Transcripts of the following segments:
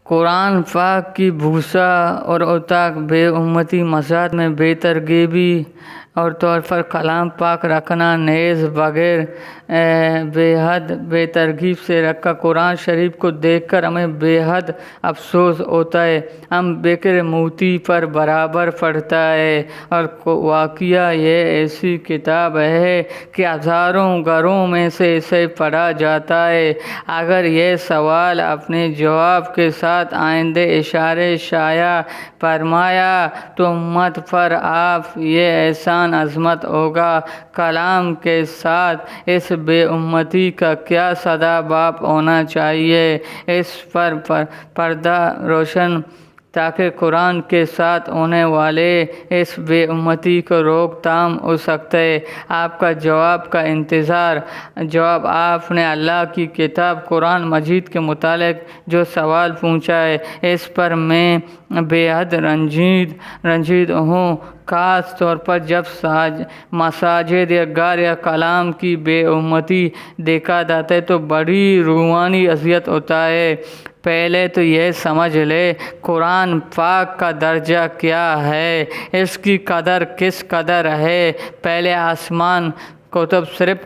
قرآن پاک کی بھوسا اور اوتاق بے امتی مساعد میں بے ترغیبی اور طور پر کلام پاک رکھنا نیز بغیر بے حد بے ترغیب سے رکھا۔ قرآن شریف کو دیکھ کر ہمیں بے حد افسوس ہوتا ہے۔ ہم بکر موتی پر برابر پڑتا ہے، اور واقعہ یہ ایسی کتاب ہے کہ ہزاروں گھروں میں سے اسے پڑھا جاتا ہے۔ اگر یہ سوال اپنے جواب کے ساتھ آئندہ اشارے شائع فرمایا تو امت پر آپ یہ احسان عظمت ہوگا، کلام کے ساتھ اس بے امتی کا کیا صدا باب ہونا چاہیے۔ اس پر پردہ روشن تاکہ قرآن کے ساتھ ہونے والے اس بے امتی کو روک تھام ہو سکے۔ آپ کا جواب کا انتظار۔ جواب: آپ نے اللہ کی کتاب قرآن مجید کے متعلق جو سوال پوچھا ہے، اس پر میں بے حد رنجیدہ ہوں، خاص طور پر جب مساجد یا گھر یا کلام کی بے امتی دیکھا جاتا ہے تو بڑی روحانی اذیت ہوتا ہے۔ پہلے تو یہ سمجھ لے قرآن پاک کا درجہ کیا ہے، اس کی قدر کس قدر ہے۔ پہلے آسمان کتب صرف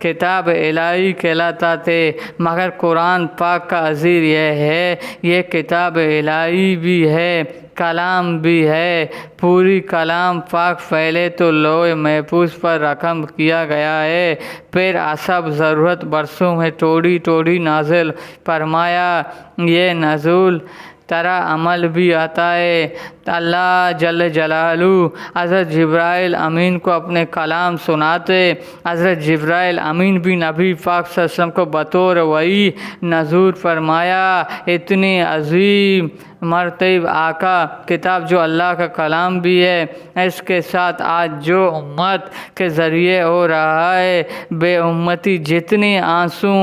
کتاب الہی کہلاتا تھے، مگر قرآن پاک کا عزیر یہ ہے، یہ کتاب الہی بھی ہے، کلام بھی ہے۔ پوری کلام پاک پہلے تو لوح محفوظ پر رقم کیا گیا ہے، پھر حسب ضرورت برسوں میں تھوڑی نازل فرمایا۔ یہ نزول طرح عمل بھی آتا ہے۔ اللہ جل جلالہ حضرت جبرائیل امین کو اپنے کلام سناتے۔ حضرت جبرائیل امین بھی نبی پاک صلی اللہ علیہ وسلم کو بطور وحی نازل فرمایا۔ اتنی عظیم مرتبہ آقا کتاب جو اللہ کا کلام بھی ہے، اس کے ساتھ آج جو امت کے ذریعے ہو رہا ہے، بے امتی جتنی آنسو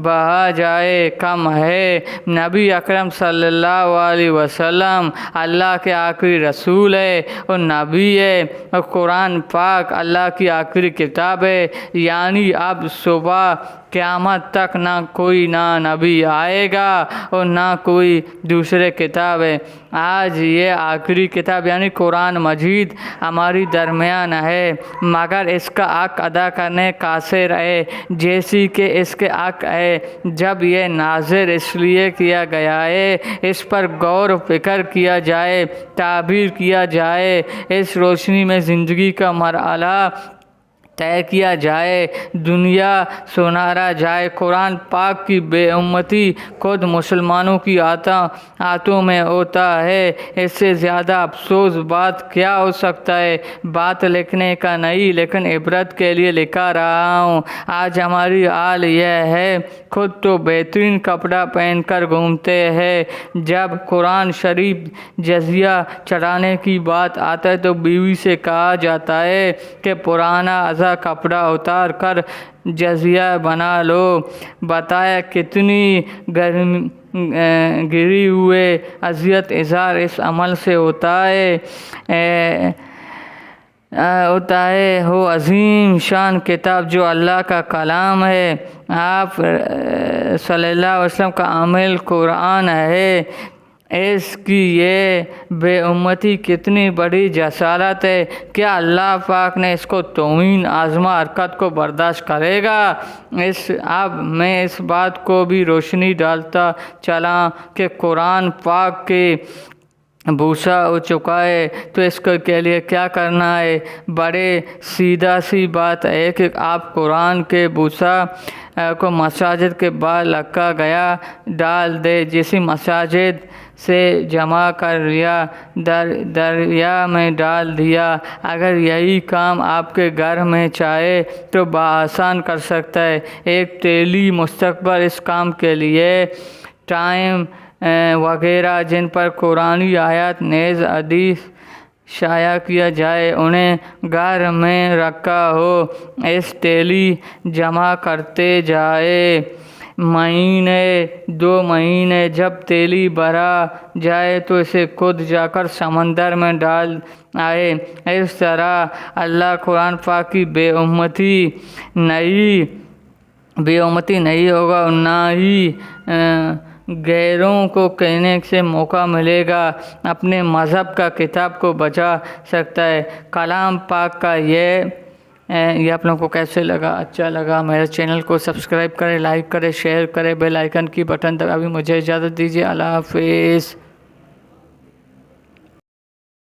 بہا جائے کم ہے۔ نبی اکرم صلی اللہ علیہ وسلم اللہ کے آخری رسول ہے اور نبی ہے، اور قرآن پاک اللہ کی آخری کتاب ہے، یعنی اب صبح قیامت تک نہ کوئی نبی آئے گا اور نہ کوئی دوسرے کتاب ہے۔ آج یہ آخری کتاب یعنی قرآن مجید ہماری درمیان ہے، مگر اس کا حق ادا کرنے قاصر ہے، جیسی کہ اس کے حق ہے۔ جب یہ نازل اس لیے کیا گیا ہے، اس پر غور و فکر کیا جائے، تعبیر کیا جائے، اس روشنی میں زندگی کا مرحلہ طے کیا جائے، دنیا سنوارا جائے۔ قرآن پاک کی بے امتی خود مسلمانوں کی ہاتھوں میں ہوتا ہے، اس سے زیادہ افسوس بات کیا ہو سکتا ہے۔ بات لکھنے کا نہیں لیکن عبرت کے لیے لکھا رہا ہوں۔ آج ہماری حال یہ ہے، خود تو بہترین کپڑا پہن کر گھومتے ہیں، جب قرآن شریف جزیہ چڑھانے کی بات آتا ہے تو بیوی سے کہا جاتا ہے کہ پرانا کپڑا اتار کر جزیہ بنا لو۔ بتایا کتنی گری ہوئے اذیت اظہار اس عمل سے ہوتا ہے۔ وہ عظیم شان کتاب جو اللہ کا کلام ہے، آپ صلی اللہ علیہ وسلم کا عامل قرآن ہے، اس کی یہ بے امتی کتنی بڑی جسارت ہے۔ کیا اللہ پاک نے اس کو توہین آزما حرکت کو برداشت کرے گا؟ اب میں اس بات کو بھی روشنی ڈالتا چلا کہ قرآن پاک کے بھوسا ہو چکا ہے تو اس کے لیے کیا کرنا ہے۔ بڑے سیدھا سی بات ہے کہ آپ قرآن کے بھوسا کو مساجد کے باہر رکھا گیا ڈال دے، جیسی مساجد سے جمع کر لیا، دریا میں ڈال دیا۔ اگر یہی کام آپ کے گھر میں چاہے تو بآسان کر سکتا ہے۔ ایک تیلی مستقبل اس کام کے لیے ٹائم وغیرہ جن پر قرآنی آیات نیز حدیث شائع کیا جائے، انہیں گھر میں رکھا ہو، اس تیلی جمع کرتے جائے۔ مہینے 2 مہینے جب تیلی بھرا جائے تو اسے خود جا کر سمندر میں ڈال آئے۔ اس طرح اللہ قرآن پاک کی بے امتی نہیں ہوگا اور نہ ہی غیروں کو کہنے سے موقع ملے گا، اپنے مذہب کا کتاب کو بچا سکتا ہے۔ کلام پاک کا یہ آپ لوگوں کو کیسے لگا؟ اچھا لگا میرے چینل کو سبسکرائب کریں، لائک کریں، شیئر کریں، بیل آئیکن کی بٹن دبا بھی مجھے اجازت دیجیے۔ اللہ حافظ۔